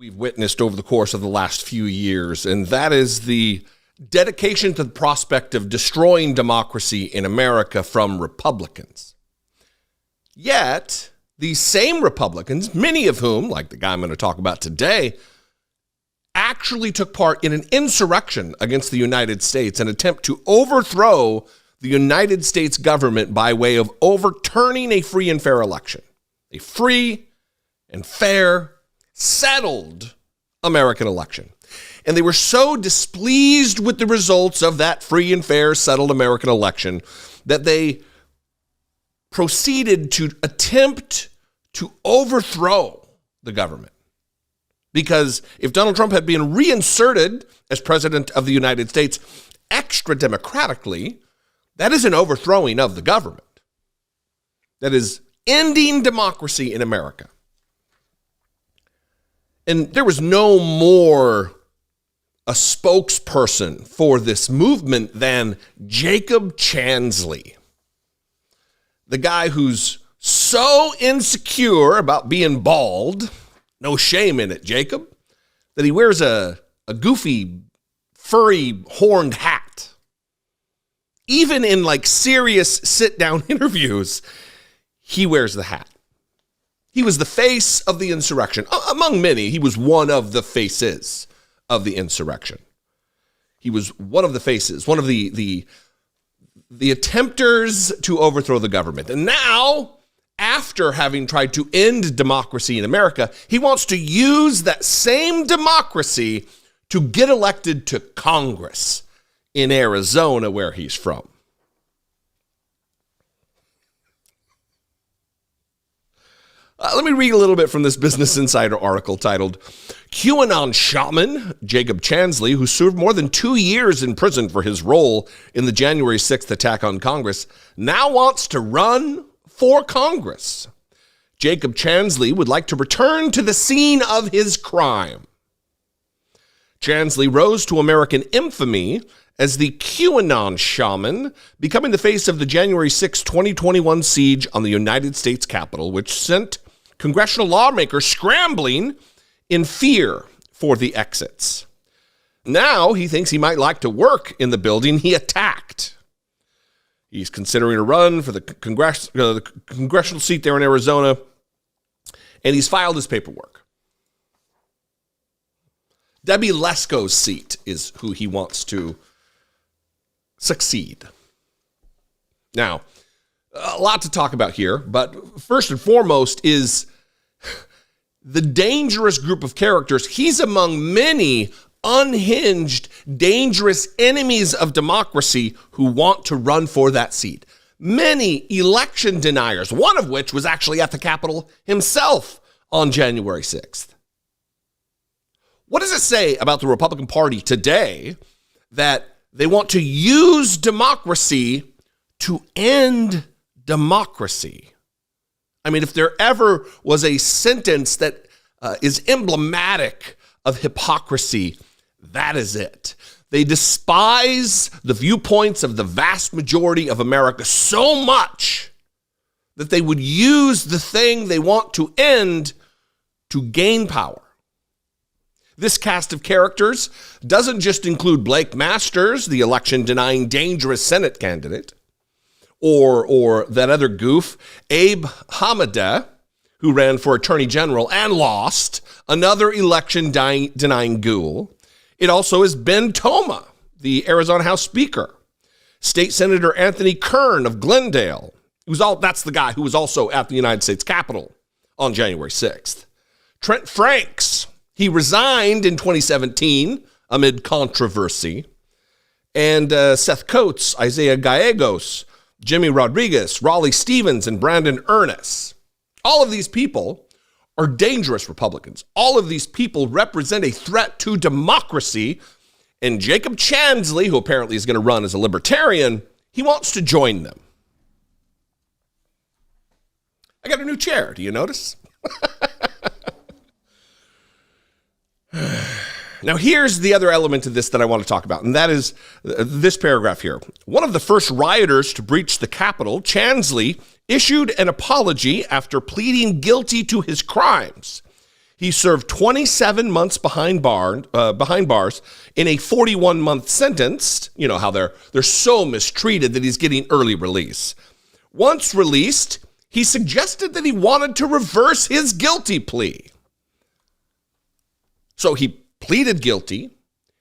we've witnessed over the course of the last few years, and that is the dedication to the prospect of destroying democracy in America from Republicans. Yet, these same Republicans, many of whom, like the guy I'm going to talk about today, actually took part in an insurrection against the United States, an attempt to overthrow the United States government by way of overturning a free and fair election. A free and fair, settled American election. And they were so displeased with the results of that free and fair, settled American election that they proceeded to attempt to overthrow the government. Because if Donald Trump had been reinserted as president of the United States extra democratically, that is an overthrowing of the government. That is ending democracy in America. And there was no more a spokesperson for this movement than Jacob Chansley, the guy who's so insecure about being bald, no shame in it, Jacob, that he wears a goofy, furry, horned hat. Even in like serious sit-down interviews, he wears the hat. He was the face of the insurrection. Among many, he was one of the faces of the insurrection. He was one of the faces, one of the attempters to overthrow the government. And now, after having tried to end democracy in America, he wants to use that same democracy to get elected to Congress in Arizona, where he's from. Let me read a little bit from this Business Insider article titled, QAnon Shaman, Jacob Chansley, who served more than 2 years in prison for his role in the January 6th attack on Congress, now wants to run for Congress. Jacob Chansley would like to return to the scene of his crime. Chansley rose to American infamy as the QAnon Shaman, becoming the face of the January 6, 2021 siege on the United States Capitol, which sent congressional lawmakers scrambling in fear for the exits. Now he thinks he might like to work in the building he attacked. He's considering a run for the congressional seat there in Arizona, and he's filed his paperwork. Debbie Lesko's seat is who he wants to succeed. Now, a lot to talk about here, but first and foremost is the dangerous group of characters. He's among many unhinged, dangerous enemies of democracy who want to run for that seat. Many election deniers, one of which was actually at the Capitol himself on January 6th. What does it say about the Republican Party today that they want to use democracy to end democracy? I mean, if there ever was a sentence that is emblematic of hypocrisy, that is it. They despise the viewpoints of the vast majority of America so much that they would use the thing they want to end to gain power. This cast of characters doesn't just include Blake Masters, the election-denying dangerous Senate candidate, or that other goof, Abe Hamadeh, who ran for attorney general and lost, another election-denying ghoul. It also is Ben Toma, the Arizona House Speaker, State Senator Anthony Kern of Glendale, that's the guy who was also at the United States Capitol on January 6th. Trent Franks, he resigned in 2017 amid controversy. And Seth Coates, Isaiah Gallegos, Jimmy Rodriguez, Raleigh Stevens, and Brandon Ernest. All of these people are dangerous Republicans. All of these people represent a threat to democracy. And Jacob Chansley, who apparently is going to run as a libertarian, he wants to join them. I got a new chair. Do you notice? Now, here's the other element of this that I want to talk about, and that is this paragraph here. One of the first rioters to breach the Capitol, Chansley, issued an apology after pleading guilty to his crimes. He served 27 months behind bars in a 41-month sentence. You know how they're so mistreated that he's getting early release. Once released, he suggested that he wanted to reverse his guilty plea. So he pleaded guilty.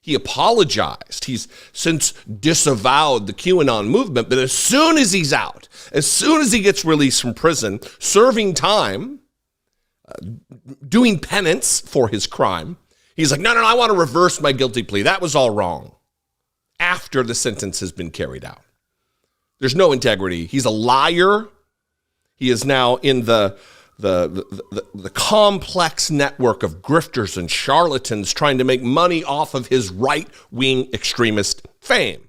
He apologized. He's since disavowed the QAnon movement, but as soon as he's out, as soon as he gets released from prison, serving time, doing penance for his crime, he's like, no, I want to reverse my guilty plea. That was all wrong. After the sentence has been carried out. There's no integrity. He's a liar. He is now in the complex network of grifters and charlatans trying to make money off of his right-wing extremist fame.